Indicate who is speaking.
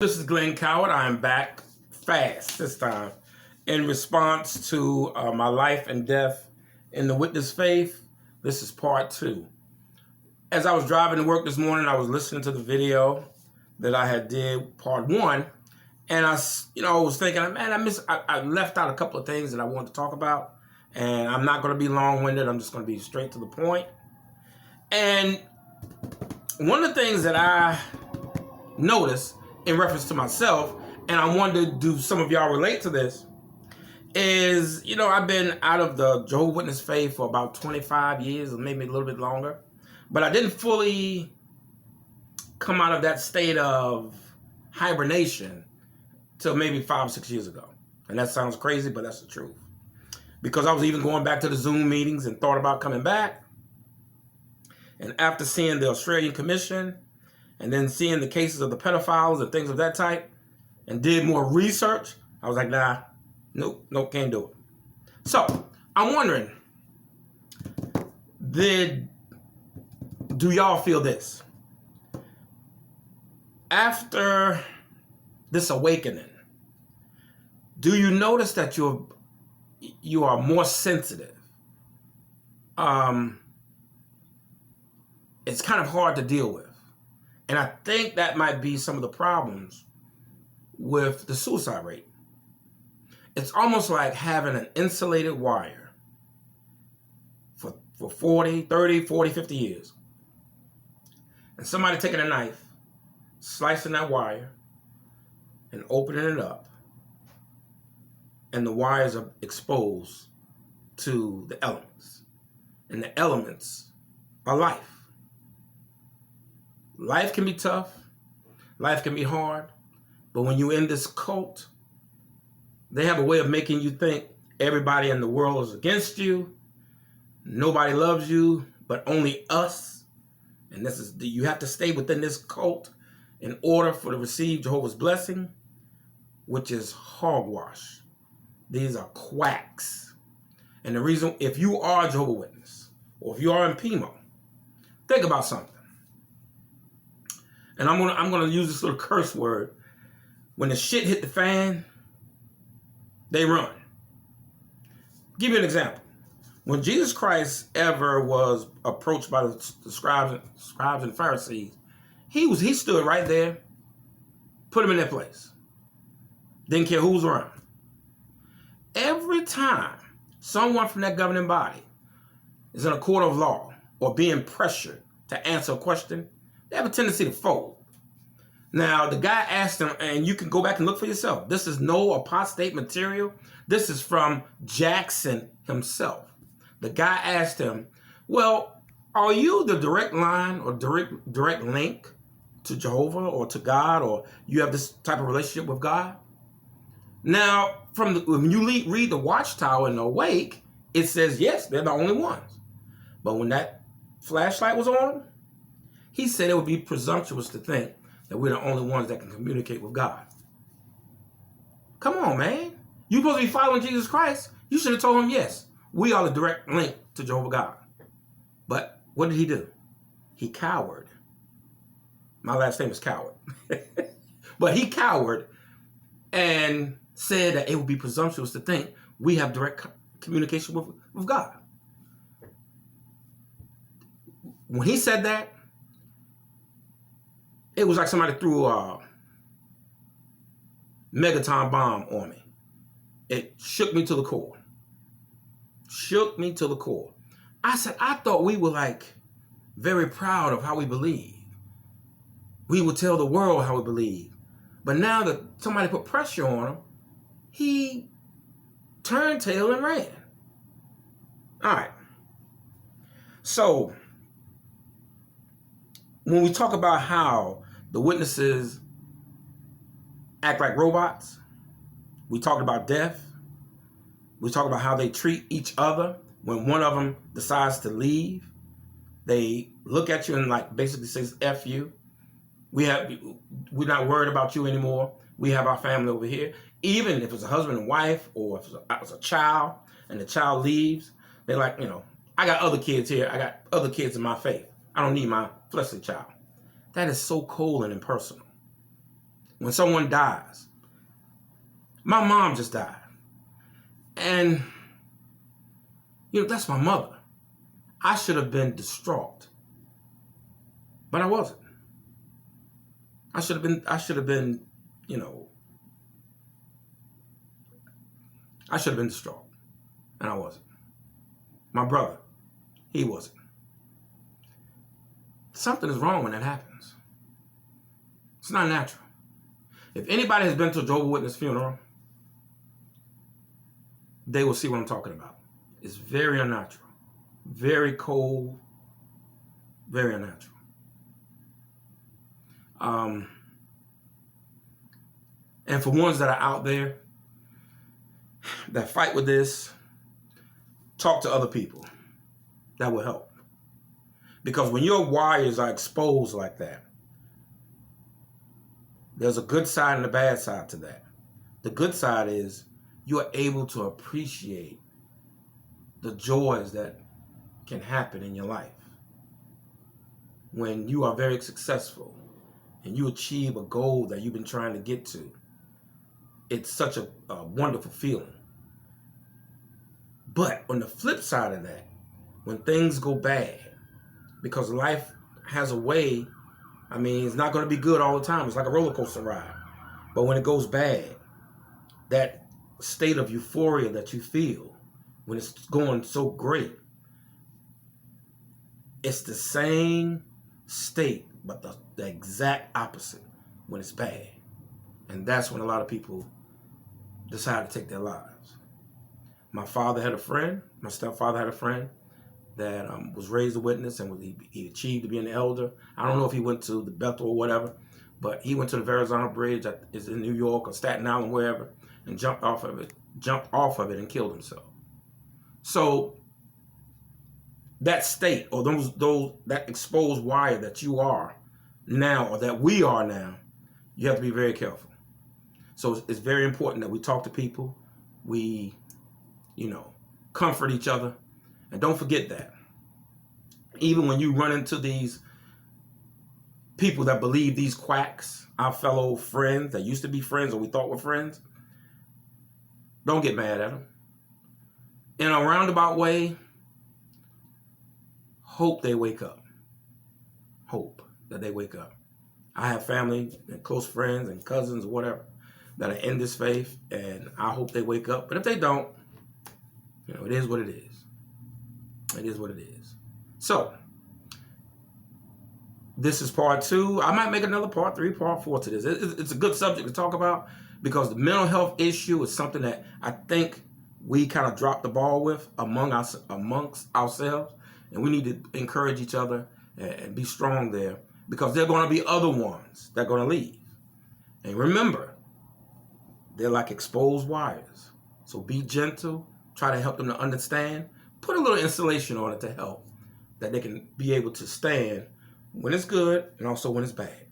Speaker 1: This is Glenn Coward. I am back fast this time in response to my life and death in the witness faith. This is part 2. As I was driving to work this morning, I was listening to the video that I had did part 1, and I was thinking, man, I left out a couple of things that I wanted to talk about, and I'm not going to be long-winded. I'm just going to be straight to the point. And one of the things that I noticed in reference to myself, and I wanted to do some of y'all relate to this, is, I've been out of the Jehovah Witness faith for about 25 years, or maybe a little bit longer, but I didn't fully come out of that state of hibernation till maybe 5 or 6 years ago. And that sounds crazy, but that's the truth. Because I was even going back to the Zoom meetings and thought about coming back. And after seeing the Australian Commission, and then seeing the cases of the pedophiles and things of that type, and did more research, I was like, nah, nope, can't do it. So, I'm wondering, do y'all feel this? After this awakening, do you notice that you are more sensitive? It's kind of hard to deal with. And I think that might be some of the problems with the suicide rate. It's almost like having an insulated wire for 40, 30, 40, 50 years. And somebody taking a knife, slicing that wire, and opening it up. And the wires are exposed to the elements. And the elements are life. Life can be tough, life can be hard, but when you're in this cult, they have a way of making you think everybody in the world is against you, nobody loves you, but only us, and you have to stay within this cult in order to receive Jehovah's blessing, which is hogwash. These are quacks. And the reason, if you are a Jehovah's Witness, or if you are in PMO, think about something. And I'm gonna use this little curse word. When the shit hit the fan, they run. Give you an example. When Jesus Christ ever was approached by the scribes and Pharisees, he stood right there, put him in their place. Didn't care who was around. Every time someone from that governing body is in a court of law or being pressured to answer a question, they have a tendency to fold. Now, the guy asked him, and you can go back and look for yourself. This is no apostate material. This is from Jackson himself. The guy asked him, well, are you the direct line or direct link to Jehovah or to God, or you have this type of relationship with God? Now, when you read the Watchtower and Awake, it says, yes, they're the only ones. But when that flashlight was on him, he said it would be presumptuous to think that we're the only ones that can communicate with God. Come on, man. You're supposed to be following Jesus Christ. You should have told him, yes, we are the direct link to Jehovah God. But what did he do? He cowered. My last name is Coward. But he cowered and said that it would be presumptuous to think we have direct communication with God. When he said that, it was like somebody threw a megaton bomb on me. It shook me to the core. Shook me to the core. I said, I thought we were very proud of how we believe. We would tell the world how we believe. But now that somebody put pressure on him, he turned tail and ran. All right. So, when we talk about how the witnesses act like robots, we talked about death. We talked about how they treat each other. When one of them decides to leave, they look at you and basically says, F you. We're not worried about you anymore. We have our family over here. Even if it's a husband and wife, or if it's a child and the child leaves, they're like, I got other kids here. I got other kids in my faith. I don't need my fleshly child. That is so cold and impersonal. when someone dies. My mom just died. And, that's my mother. I should have been distraught. But I wasn't. I should have been, I should have been distraught. And I wasn't. My brother, he wasn't. Something is wrong when that happens. It's not natural. If anybody has been to a Jehovah's Witness funeral, they will see what I'm talking about. It's very unnatural. Very cold. Very unnatural. And for ones that are out there that fight with this, talk to other people. That will help. Because when your wires are exposed like that, there's a good side and a bad side to that. The good side is you are able to appreciate the joys that can happen in your life. When you are very successful and you achieve a goal that you've been trying to get to, it's such a wonderful feeling. But on the flip side of that, when things go bad, because life has a way, it's not going to be good all the time. It's like a roller coaster ride. But when it goes bad, that state of euphoria that you feel when it's going so great, it's the same state, but the exact opposite when it's bad. And that's when a lot of people decide to take their lives. My father had a friend, my stepfather had a friend that was raised a witness, and he achieved to be an elder. I don't know if he went to the Bethel or whatever, but he went to the Verrazano Bridge, is in New York or Staten Island, wherever, and jumped off of it and killed himself. So that state, or that exposed wire that you are now, or that we are now, you have to be very careful. So it's very important that we talk to people, we, comfort each other, and don't forget that. Even when you run into these people that believe these quacks, our fellow friends that used to be friends or we thought were friends, don't get mad at them. In a roundabout way, hope they wake up. Hope that they wake up. I have family and close friends and cousins or whatever that are in this faith, and I hope they wake up. But if they don't, it is what it is. It is what it is. So, this is part 2. I might make another part 3, part 4 to this. It's a good subject to talk about because the mental health issue is something that I think we kind of dropped the ball with amongst ourselves, and we need to encourage each other and be strong there because there are going to be other ones that are going to leave. And remember, they're like exposed wires. So be gentle. Try to help them to understand. Put a little insulation on it to help that they can be able to stand when it's good and also when it's bad.